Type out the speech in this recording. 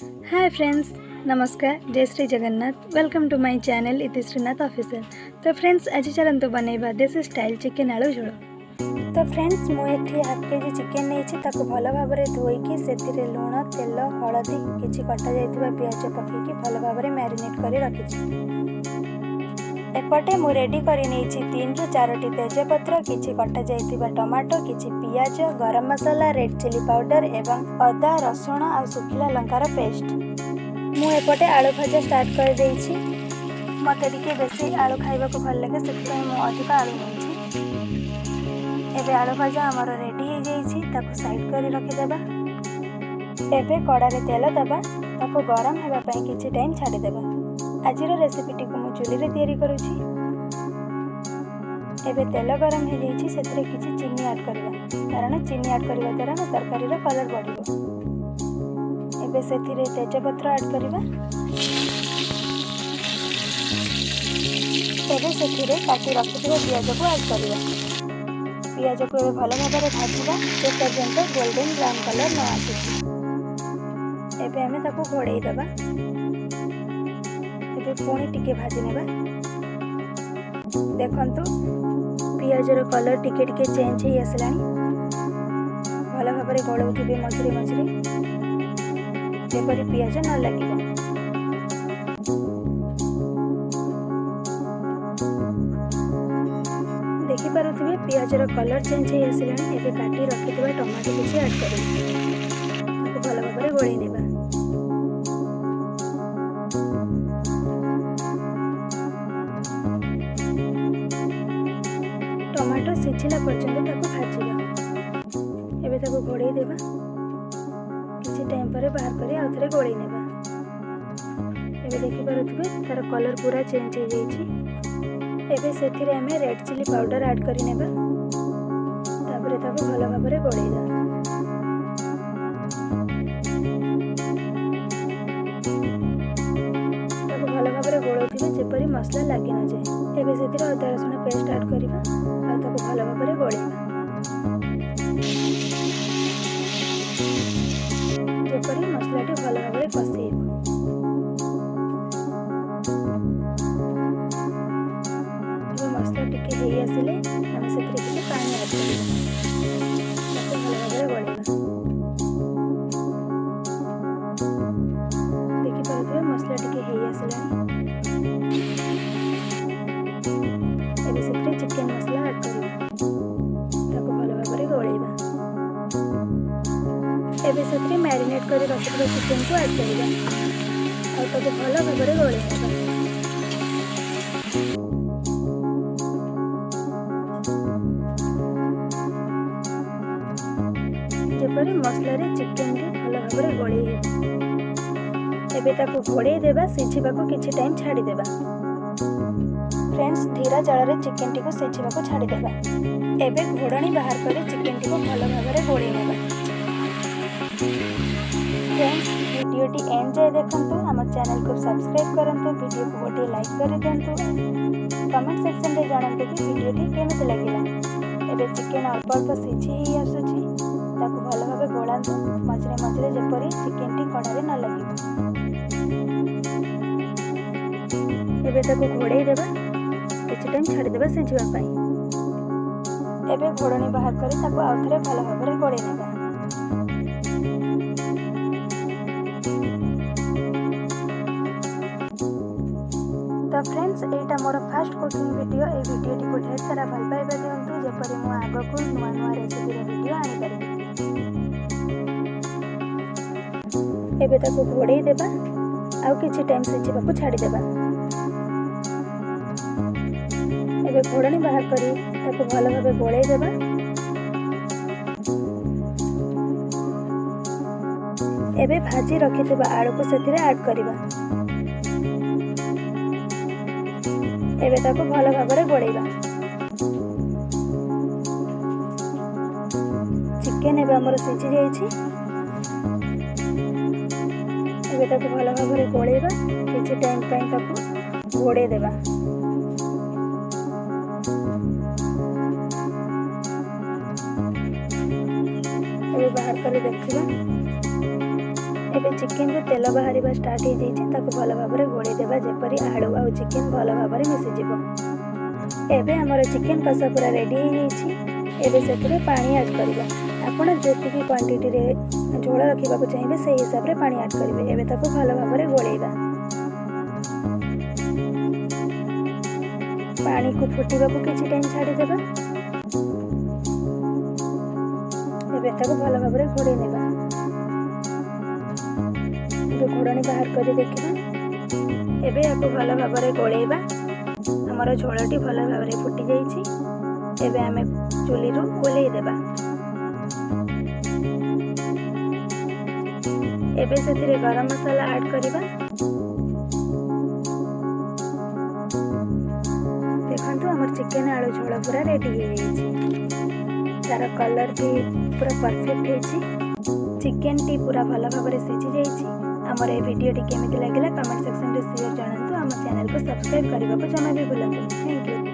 हाय friends, नमस्कार। जय Shri Jagannath. Welcome to my channel Itishrinath official. तो फ्रेंड्स आज चलते बनैबा देसी स्टाइल चिकेन आलू झोल। तो फ्रेंड्स मुझे हाफ केजी चिकेन नहीं भल भाव धोईकी से लुण तेल हलदी किसी कटा जाइथिबा पियाज पकईकी भल भाव मैरिनेट कर रखी। एपटे मु रेडी करी 3 ରୁ 4टी तेजपत्र किछि कटा जाइथिबा टमाटो किछि पियाज गरम मसाला रेड चिली पाउडर एवं अदा रसुण आ सुखिला लंकार पेस्ट। मु एपटे आलू भजा स्टार्ट कर देइछि। मते टिके बेसी आलू खाइबा को भल लागे सेति मु अधिक आलू नेछि। एबे आलू भजा हमर रेडी हो जाइछि ताको साइड करी रखि देबा। एबे कड़ा रे तेल देबा ताको गरम हेबा पई किछि टाइम छाडी देबा। आजिर रेसिपीटी को मुझे चुली तैयारी करुछि। एबे तेल गरम हो जाइछि सेतिरे किछि चीनी ऐड करबा कारण चीनी ऐड करबा द्वारा तरकारी रो कलर बढ़िबो। एबे सेतिरे तेजपत्र ऐड करबा। एबे सेतिरे काटी रखिथिबा पियाज को ऐड करबा। पियाज को एबे भलो भाबरे भाजिबा जे पर्यंत गोल्डन ब्राउन कलर न आसे। एबे हमें ताको घोड़ेई देबा। पुणी टिके भाजी नेबा। देखंतु पियाज रो कलर टिके टिके चेंज हो आसलानी। भल भाव में गोलौथिबे मझिरे मझिरे जेपरि पियाज न लागिबो। देखि पारुथिबे पियाज रो कलर चेंज हो आसलानी। एबे काटी रखिथिबा टमाटो किछि ऐड करिबा। ताको भल भाव में गोळेई नेबा। टमाटो सिझिला पर्यंत ताको भाजिबा। एबे ताको घोड़ेई देबा। किछि टाइम पर बाहर करी आउथरे घोड़ेई नेबा। एबे देखि पारुथिबे तार कलर पूरा चेंज हो जाइछि। एबे सेथिरे हमें रेड चिली पाउडर ऐड करी नेबा। तापरे ताको भलो भाबरे घोड़ेई देबा। ताको भलो भाबरे घोड़ौथिबे जेपरि मसला लागि न जाय। एबे सेथिरे अदा रसुण पेस्ट ऐड करिबा। ताको भल भाव में गोळेबा जेपरि मसलाटी भल भाव में कषेइबा। मसला टिके हेई आसिले आमे सेथिरे किछि पानी ऐड करिबा। ताको भल भाव में गोळेबा। देखि पारुथिबे मसला टिके हेई आसिलानी। एबे सेथिरे चिकेन मसला ऐड करिबा। ताको भल भाव में गोळेबा। एबे सेथिरे मैरिनेट करि रखिथिबा चिकेन को ऐड करिबा। आ ताको भल भाव में गोळेबा। जेपरि मसला रे चिकेन रे भल भाव में गोळेई हेबा। एबे ताको घोड़ेई देबा। सिझिबाको किछि टाइम छाडी देबा। फ्रेंड्स धीरा जल रे चिकेन टी को सिझिबाको छाडी देबा। एबे घोड़णी बाहर करे चिकेन टी को भल भाव में घोड़ेई नेबा। फ्रेंड्स वीडियो टी एंड जाय देखंतु। हम चैनल को सब्सक्राइब करंतु। वीडियो को गोटे लाइक कर दियंतु। कमेंट सेक्शन रे जानंतु कि वीडियो टी केमिति लागिला। एबे चिकेन अल्प अल्प सिझी ही आसुची। ताको भल भाव गोळांतु मझिरे मझिरे जेपरि चिकेन टी कड़ारे न लागिबो। एबे ताको घोड़ेई देबा। किछि टाइम छाडी देबा सिझिबा पई। एबे घोड़णी बाहर करी ताको आउथरे भल भाव में गोळेई नेबा। तो फ्रेंड्स एटा मोर फर्स्ट कुकिंग वीडियो। ए वीडियो टी को ढेर सारा भल पाइबा दियंतु जेपरि मु आगो को नुवा नुवा रेसिपी रो वीडियो आनि पारिबि। एबे ताको घोड़ेई देबा। आउ किछि टाइम सिझिबाको छाडी देबा। एबे घोड़णी बाहर करी ताको भल भाव गोळेई देबा। एबे भाजी रखिथिबा आलू को सेथिरे ऐड करिबा। एबे ताको भल भाव में गोळेइबा। चिकेन एबे हमर सिझी जाइछि। एबे ताको भल भाव में गोळेइबा। किछि टाइम पई ताको घोड़ेई देबा। एबे बाहर कर देखिबा। एबे चिकेन रो तेल बाहर स्टार्ट हो जाइए भल भाव गोड़े देवा जेपरी आलू आ चिकेन भल भाव मिसीज। एबे हमर चिकेन कषा पूरा रेडी हो जाइए। एबे से पानी ऐड करवा। आपण जी क्वांटिटी रे झोल रखा चाहिए से हिसाब से पानी ऐड करेंगे। एबे ताको भल भाव गोड़ेगा। पानी को फुटा किसी टाइम छाड़देवा। एबे ताको भल भाव घोड़े नेबा। घोड़नी बाहर कर देखा। एबे आपको भल भाव गोलेबा। हमर झोलटी भल भाव फुटी जाइए। एबे आमे चुली रू ओल्हेई देबा। एबे से गरम मसाला ऐड करवा। देखो हमर चिकेन आलू झोल पूरा रेडी हो जाइए। तार कलर भी पूरा परफेक्ट हो। चिकेन टी पूरा भल भाव सीझी जाइए। आमर ये वीडियो केमिति लगिला कमेंट सेक्शन रे शेयर जानतु। आम चैनल को सब्सक्राइब करने को जमा भी भूलंतु। Thank you.